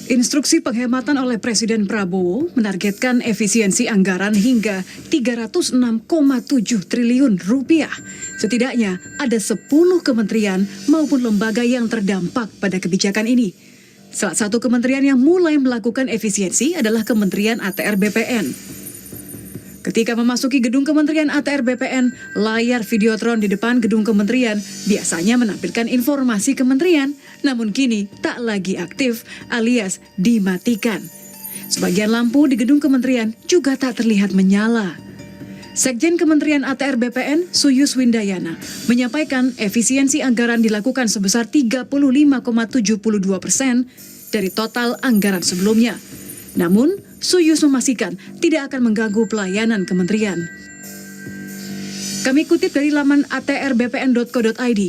Instruksi penghematan oleh Presiden Prabowo menargetkan efisiensi anggaran hingga 306,7 triliun rupiah. Setidaknya ada 10 kementerian maupun lembaga yang terdampak pada kebijakan ini. Salah satu kementerian yang mulai melakukan efisiensi adalah Kementerian ATR BPN. Ketika memasuki gedung Kementerian ATR BPN, layar videotron di depan gedung kementerian biasanya menampilkan informasi kementerian, namun kini tak lagi aktif alias dimatikan. Sebagian lampu di gedung kementerian juga tak terlihat menyala. Sekjen Kementerian ATR BPN, Suyus Windayana, menyampaikan efisiensi anggaran dilakukan sebesar 35,72% dari total anggaran sebelumnya. Namun, Suyus memastikan tidak akan mengganggu pelayanan kementerian. Kami kutip dari laman atrbpn.co.id.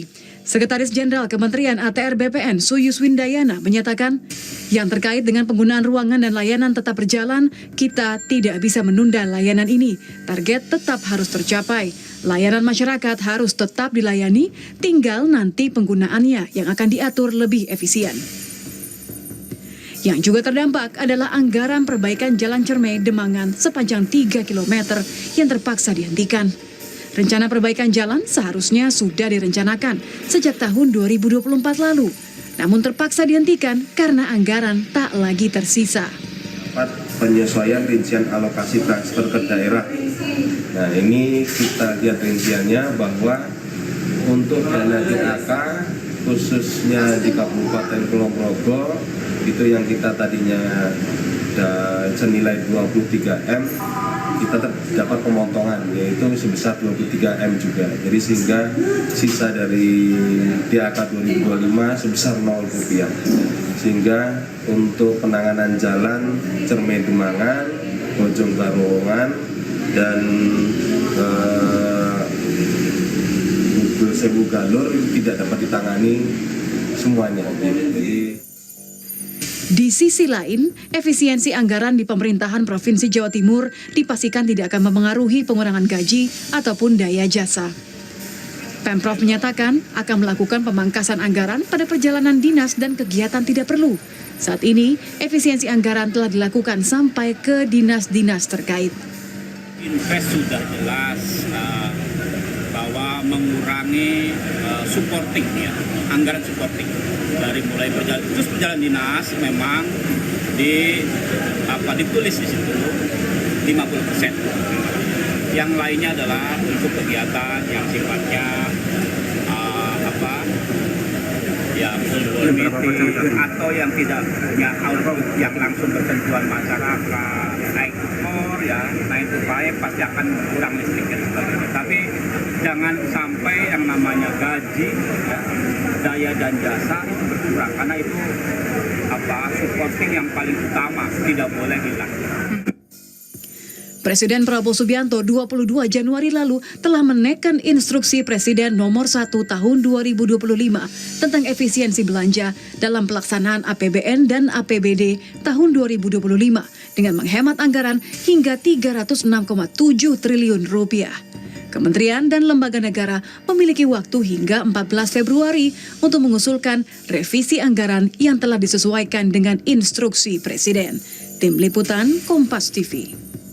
Sekretaris Jenderal Kementerian ATR BPN Suyus Windayana menyatakan, yang terkait dengan penggunaan ruangan dan layanan tetap berjalan, kita tidak bisa menunda layanan ini. Target tetap harus tercapai. Layanan masyarakat harus tetap dilayani, tinggal nanti penggunaannya yang akan diatur lebih efisien. Yang juga terdampak adalah anggaran perbaikan Jalan Cermai Demangan sepanjang 3 km yang terpaksa dihentikan. Rencana perbaikan jalan seharusnya sudah direncanakan sejak tahun 2024 lalu, namun terpaksa dihentikan karena anggaran tak lagi tersisa. Penyesuaian rincian alokasi transfer ke daerah. Nah, ini kita lihat rinciannya bahwa untuk dana DAK khususnya di Kabupaten Kulon Progo itu yang kita tadinya senilai 23 M, kita dapat pemotongan yaitu sebesar 23 M juga. Jadi sehingga sisa dari DAK 2025 sebesar 0 rupiah. Sehingga untuk penanganan jalan Cermai Demangan, Bojong Barowongan dan Sewu Galur tidak dapat ditangani semuanya. Di sisi lain, efisiensi anggaran di pemerintahan Provinsi Jawa Timur dipastikan tidak akan memengaruhi pengurangan gaji ataupun daya jasa. Pemprov menyatakan akan melakukan pemangkasan anggaran pada perjalanan dinas dan kegiatan tidak perlu. Saat ini, efisiensi anggaran telah dilakukan sampai ke dinas-dinas terkait. Invest sudah jelas bahwa mengurangi supporting ya, anggaran supporting dari mulai perjalanan dinas memang ditulis di situ 50%. Yang lainnya adalah untuk kegiatan yang sifatnya yang meeting atau yang tidak punya output yang langsung bersentuhan masyarakat, naik to core ya, naik to pipe pasti akan kurang listrik dan sebagainya. Tapi jangan sampai yang namanya gaji, ya, daya dan jasa itu berkurang karena itu supporting yang paling utama tidak boleh hilang. Presiden Prabowo Subianto 22 Januari lalu telah menekan instruksi Presiden nomor 1 tahun 2025 tentang efisiensi belanja dalam pelaksanaan APBN dan APBD tahun 2025 dengan menghemat anggaran hingga 306,7 triliun rupiah. Kementerian dan lembaga negara memiliki waktu hingga 14 Februari untuk mengusulkan revisi anggaran yang telah disesuaikan dengan instruksi Presiden. Tim Liputan Kompas TV.